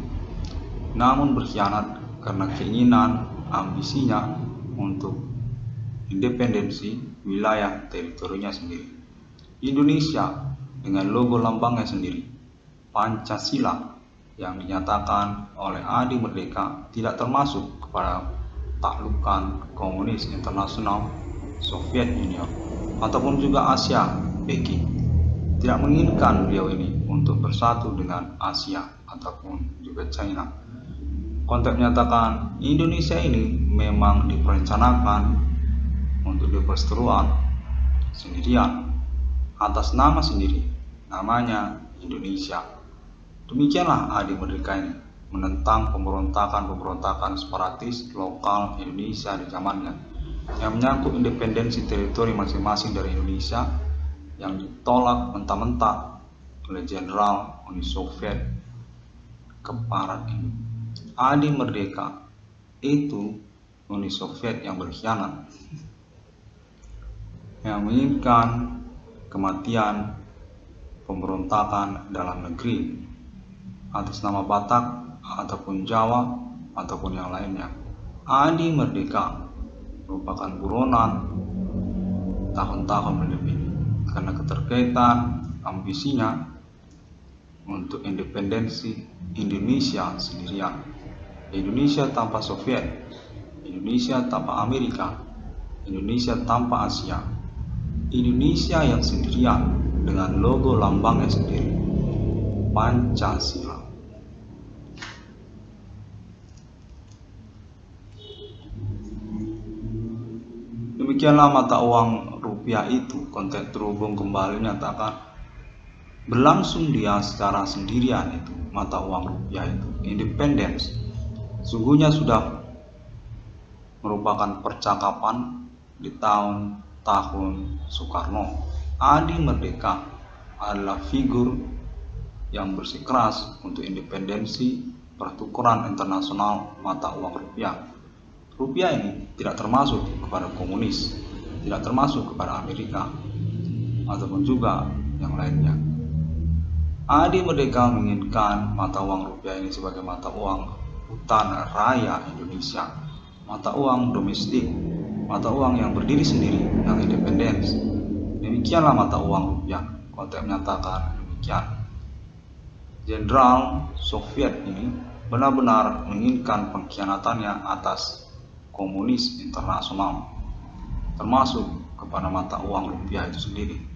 namun berkhianat karena keinginan ambisinya untuk independensi wilayah teritorinya sendiri. Indonesia dengan logo lambangnya sendiri, Pancasila, yang dinyatakan oleh Adi Merdeka tidak termasuk kepada taklukan komunis internasional Soviet Union ataupun juga Asia Peking. Tidak menginginkan beliau ini untuk bersatu dengan Asia ataupun juga China. Konteks menyatakan Indonesia ini memang diperencanakan untuk diperseteruan sendirian atas nama sendiri, namanya Indonesia. Demikianlah Adi Merdeka ini menentang pemberontakan separatis lokal Indonesia di zamannya yang menyangkut independensi teritori masing-masing dari Indonesia yang ditolak mentah-mentah oleh jenderal Uni Soviet ke barat ini. Adi Merdeka itu Uni Soviet yang berkhianat, yang menginginkan kematian pemberontakan dalam negeri atas nama Batak ataupun Jawa ataupun yang lainnya. Adi Merdeka merupakan buronan tahun-tahun lebih karena keterkaitan ambisinya untuk independensi Indonesia sendirian. Indonesia tanpa Soviet, Indonesia tanpa Amerika, Indonesia tanpa Asia, Indonesia yang sendirian dengan logo lambangnya sendiri, Pancasila. Demikianlah mata uang rupiah itu. Konteks terhubung kembali menyatakan berlangsung dia secara sendirian itu mata uang rupiah itu independence. Sungguhnya sudah merupakan percakapan di tahun Soekarno. Adi Merdeka adalah figur yang bersikeras untuk independensi pertukaran internasional mata uang rupiah. Rupiah ini tidak termasuk kepada komunis, tidak termasuk kepada Amerika, ataupun juga yang lainnya. Adi Merdeka menginginkan mata uang rupiah ini sebagai mata uang hutan raya Indonesia, mata uang domestik, mata uang yang berdiri sendiri, yang independen. Demikianlah mata uang rupiah. Konteks menyatakan demikian. Jenderal Soviet ini benar-benar menginginkan pengkhianatannya atas komunis internasional, termasuk kepada mata uang rupiah itu sendiri.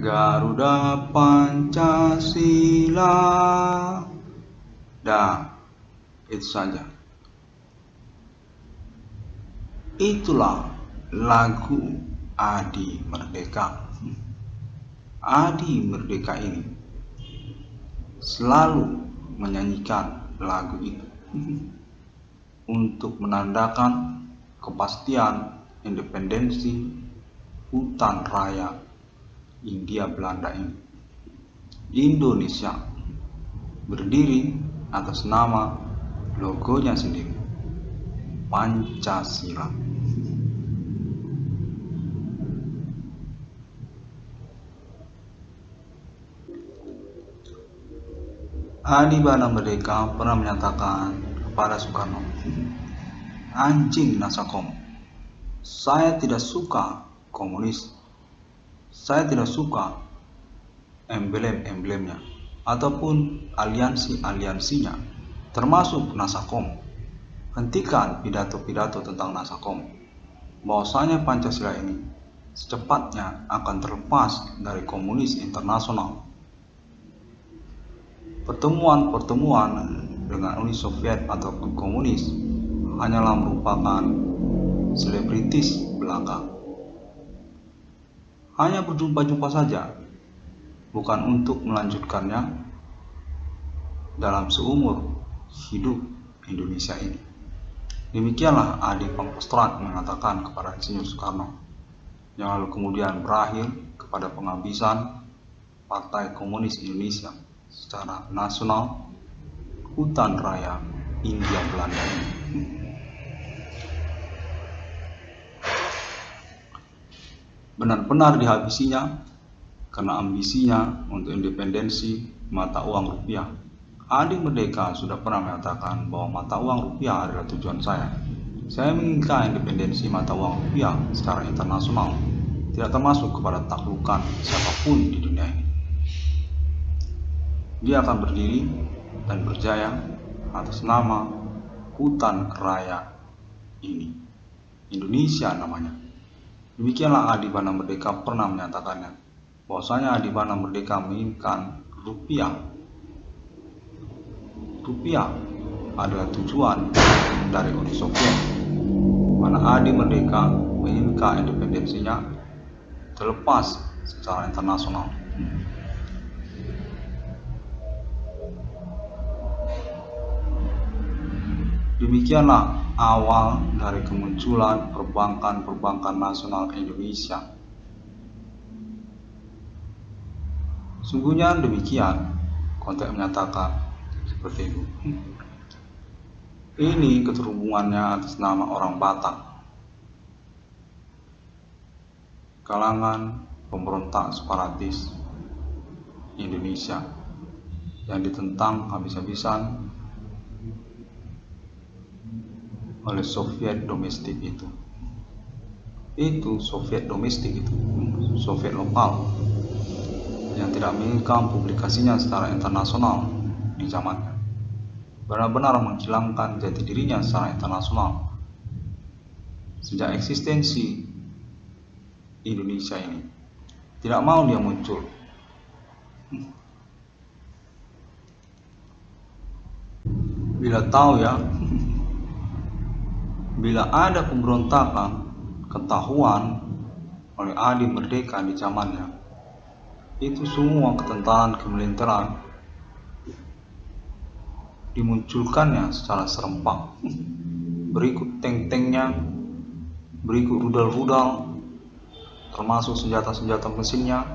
Garuda Pancasila. Dah, itu saja. Itulah lagu Adi Merdeka. Adi Merdeka ini selalu menyanyikan lagu itu untuk menandakan kepastian independensi hutan raya Hindia Belanda ini. Indonesia berdiri atas nama logonya sendiri, Pancasila. Adi Bana Merdeka pernah menyatakan kepada Soekarno, "Anjing Nasakom, saya tidak suka komunis, saya tidak suka emblem-emblemnya ataupun aliansi-aliansinya, termasuk Nasakom. Hentikan pidato-pidato tentang Nasakom. Bahwasanya Pancasila ini secepatnya akan terlepas dari komunis internasional." Pertemuan-pertemuan dengan Uni Soviet ataupun komunis hanyalah merupakan selebritis belaka. Hanya berjumpa-jumpa saja, bukan untuk melanjutkannya dalam seumur hidup Indonesia ini. Demikianlah Adi Pangkostrat mengatakan kepada Insinyur Soekarno, yang lalu kemudian berakhir kepada penghabisan Partai Komunis Indonesia secara nasional, hutan raya Hindia Belanda ini. Benar-benar dihabisinya karena ambisinya untuk independensi mata uang rupiah. Adi Merdeka sudah pernah mengatakan bahwa mata uang rupiah adalah tujuan saya. Saya menginginkan independensi mata uang rupiah secara internasional, tidak termasuk kepada taklukan siapapun di dunia ini. Dia akan berdiri dan berjaya atas nama hutan raya ini. Indonesia namanya. Demikianlah Adi Bana Merdeka pernah menyatakannya, bahwasanya Adi Bana Merdeka menginginkan rupiah. Rupiah adalah tujuan dari Uni Soviet, mana Adi Merdeka menginginkan independensinya terlepas secara internasional. Demikianlah awal dari kemunculan perbankan nasional Indonesia. Sungguhnya demikian, konteks menyatakan seperti itu. Ini keterhubungannya atas nama orang Batak, kalangan pemberontak separatis Indonesia yang ditentang habis-habisan oleh Soviet domestik itu. Soviet domestik itu, Soviet lokal yang tidak menginginkan publikasinya secara internasional di zamannya. Benar-benar menghilangkan jati dirinya secara internasional. Sejak eksistensi Indonesia ini, tidak mau dia muncul. Bila tahu ya, bila ada pemberontakan ketahuan oleh Adi Merdeka di zamannya, itu semua ketentangan kemiliteran dimunculkannya secara serempak. Berikut tank-tanknya, berikut rudal-rudal, termasuk senjata-senjata mesinnya,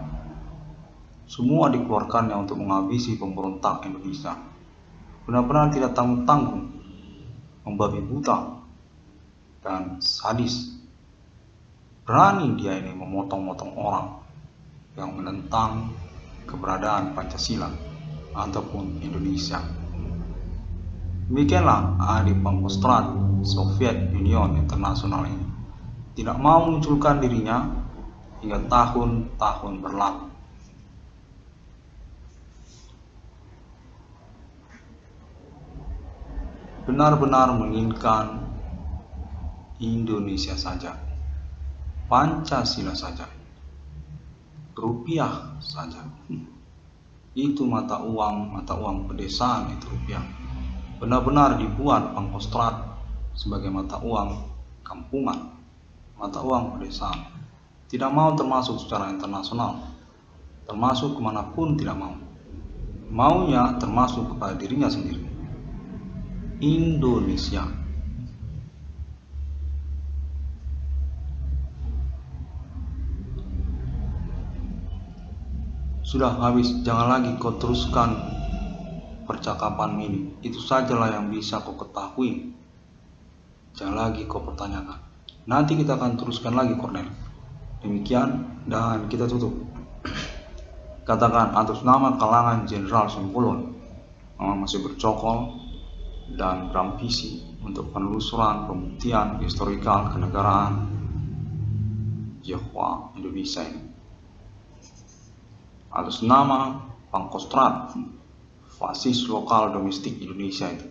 semua dikeluarkannya untuk menghabisi pemberontak Indonesia. Benar-benar tidak tanggung-tanggung, membabi buta dan sadis. Berani dia ini memotong-motong orang yang menentang keberadaan Pancasila ataupun Indonesia. Demikianlah Adi Pangkostrat Soviet Union Internasional ini tidak mau munculkan dirinya hingga tahun-tahun berlalu. Benar-benar menginginkan Indonesia saja, Pancasila saja, rupiah saja. Itu mata uang pedesaan itu rupiah. Benar-benar dibuat Pangkostrat sebagai mata uang kampungan, mata uang pedesaan. Tidak mau termasuk secara internasional, termasuk kemanapun tidak mau. Maunya termasuk kepada dirinya sendiri, Indonesia. Sudah habis, jangan lagi kau teruskan percakapan ini. Itu sajalah yang bisa kau ketahui. Jangan lagi kau pertanyakan. Nanti kita akan teruskan lagi, Kornel. Demikian dan kita tutup. Katakan atas nama kalangan Jenderal Simbolon, masih bercokol dan berambisi untuk penelusuran, pembuktian, historikal, kenegaraan Yahwa Indonesia ini. Atas nama Pangkostrat, fasis lokal domestik Indonesia itu.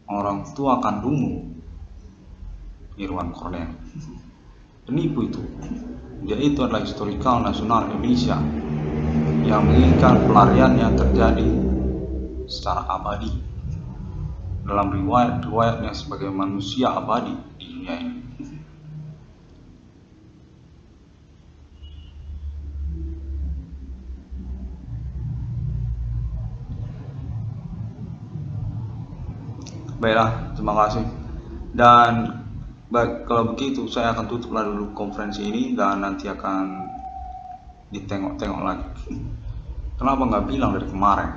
Orang tua kandungmu, Irwan Cornel. Penipu itu. Dia itu adalah historikal nasional Indonesia yang menginginkan pelariannya terjadi secara abadi dalam riwayat-riwayatnya sebagai manusia abadi di dunia ini. Baiklah, terima kasih. Dan baik, kalau begitu saya akan tutuplah dulu konferensi ini dan nanti akan ditengok-tengok lagi. Kenapa nggak bilang dari kemarin?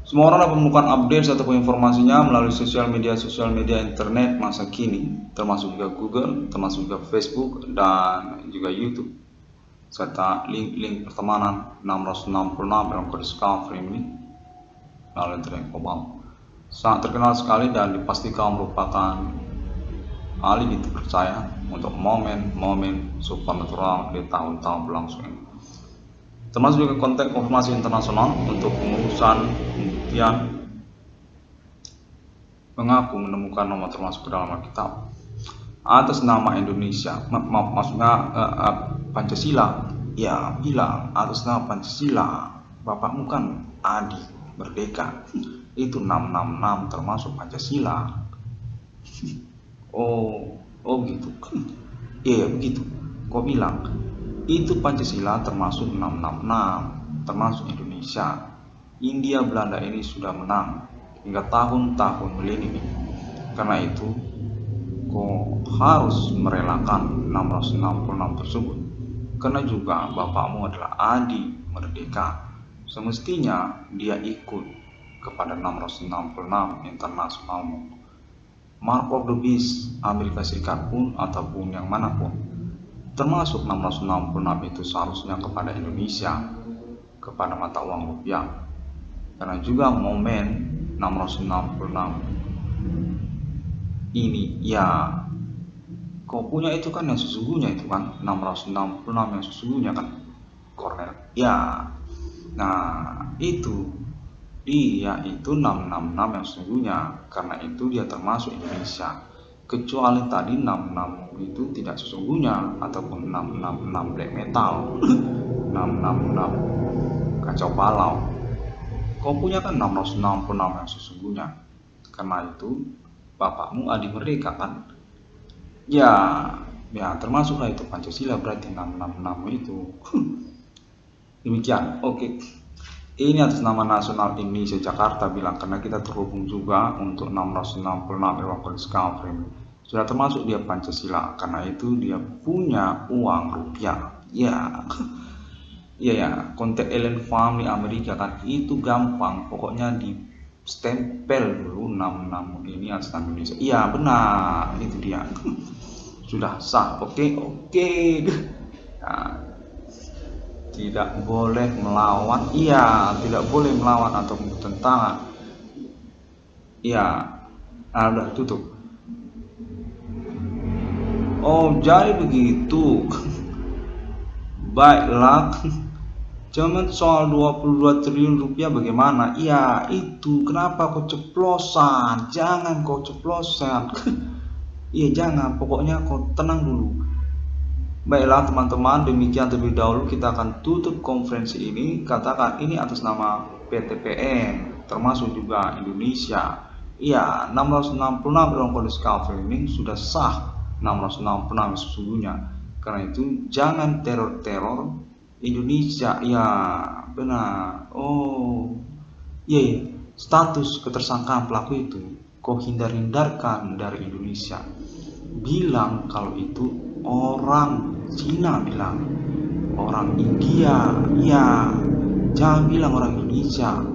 Semua orang dapat menemukan update ataupun informasinya melalui sosial media internet masa kini, termasuk juga Google, termasuk juga Facebook dan juga YouTube, serta link-link pertemanan 666 dalam kode Discovery ini melalui internet global. Sangat terkenal sekali dan dipastikan merupakan ahli dipercaya untuk momen-momen supernatural di tahun-tahun berlangsung ini. Termasuk juga konteks konfirmasi internasional untuk pengurusan pembuktian mengaku menemukan nomor termasuk ke dalam Alkitab atas nama Indonesia, maksudnya Pancasila. Ya, bilang atas nama Pancasila, bapakmu kan Adi Merdeka, itu 666 termasuk Pancasila. Oh gitu. Iya begitu. Kau bilang itu Pancasila termasuk 666, termasuk Indonesia. India Belanda ini sudah menang hingga tahun-tahun milenium. Karena itu kau harus merelakan 666 tersebut. Karena juga bapakmu adalah Adi Merdeka. Semestinya dia ikut kepada 666 internasionalmu. Mark of the Beast Amerika Serikat pun ataupun yang manapun, termasuk 666 itu seharusnya kepada Indonesia, kepada mata uang rupiah. Karena juga momen 666 ini ya kau punya itu kan yang sesungguhnya, itu kan 666 yang sesungguhnya kan Cornel ya. Nah itu dia itu 666 yang sesungguhnya, karena itu dia termasuk Indonesia. Kecuali tadi 66 itu tidak sesungguhnya ataupun 666 black metal 666 kacau balau. Kau punya kan 666 yang sesungguhnya. Karena itu bapakmu Adi Merdeka kan. Ya termasuklah itu Pancasila, berarti 666 itu. Demikian. Oke. Ini atas nama Nasional Indonesia Jakarta bilang, karena kita terhubung juga untuk 666 Irwan Discovery. Sudah termasuk dia Pancasila, karena itu dia punya uang rupiah. Ya. Iya, kontak Alien Farm di Amerika kan itu gampang, pokoknya di stempel dulu 66 ini atas nama Indonesia. Iya benar, itu dia. Sudah sah. Oke. Nah, tidak boleh melawan, tidak boleh melawan atau bertentangan. Udah tutup. Oh jadi begitu. Baiklah. Cuman soal 22 triliun rupiah bagaimana? Iya itu, kenapa kau ceplosan? Jangan kau ceplosan. Iya jangan, pokoknya kau tenang dulu. Baiklah teman-teman, demikian terlebih dahulu kita akan tutup konferensi ini. Katakan ini atas nama PTPN, termasuk juga Indonesia. Iya, 666 dalam kode Discovery ini sudah sah 666 sesungguhnya. Karena itu jangan teror-teror Indonesia. Ya benar. Oh iya, status ketersangkaan pelaku itu kau hindarkan dari Indonesia. Bilang kalau itu orang Cina, bilang orang India, ya jangan bilang orang Indonesia.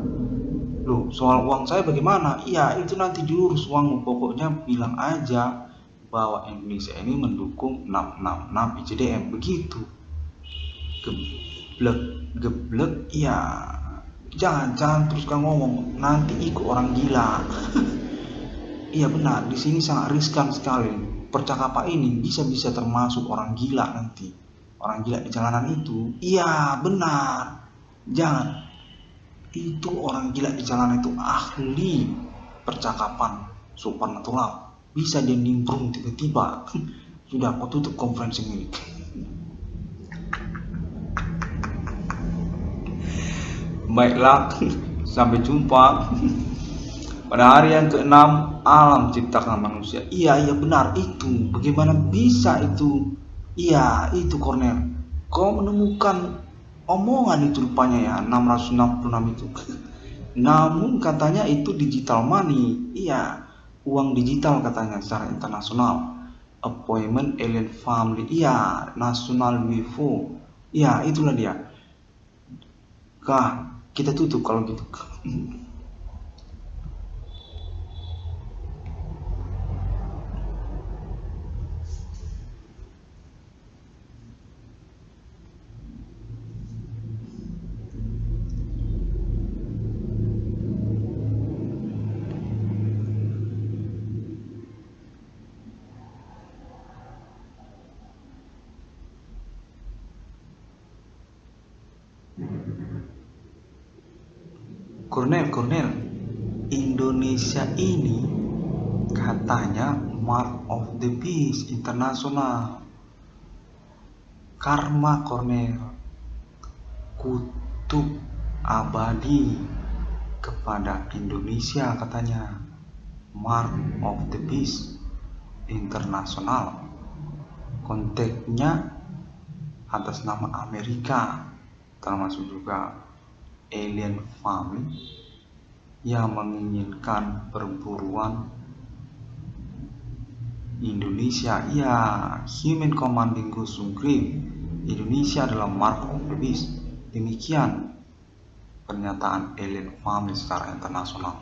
Loh, soal uang saya bagaimana? Iya itu nanti diurus uangmu, pokoknya bilang aja bahwa Indonesia ini mendukung 666 ICDM, begitu. Geblek ya Jangan terus kamu ngomong, nanti ikut orang gila. Iya benar, di sini sangat riskan sekali. Percakapan ini bisa termasuk orang gila nanti. Orang gila di jalanan itu, iya benar. Jangan. Itu orang gila di jalanan itu ahli percakapan supernatural. Bisa dia nimbrung tiba-tiba. Sudah, aku tutup konferensi ini. Baiklah, sampai jumpa pada hari yang ke-6, alam ciptakan manusia. Iya benar itu. Bagaimana bisa itu? Iya itu Cornel. Kau menemukan omongan itu rupanya ya, 666 itu. Namun katanya itu digital money. Iya, uang digital katanya secara internasional. Appointment alien family. Iya, national UFO. Iya, itulah dia. Kah, kita tutup kalau gitu. Cornel, Indonesia ini katanya Mark of the Beast internasional. Karma Cornel, kutub abadi kepada Indonesia katanya. Mark of the Beast internasional. Kontaknya atas nama Amerika, termasuk juga alien family yang menginginkan perburuan Indonesia. Ya, Human Commanding Ghost Supreme Indonesia adalah Mark of the Beast. Demikian pernyataan alien family secara internasional.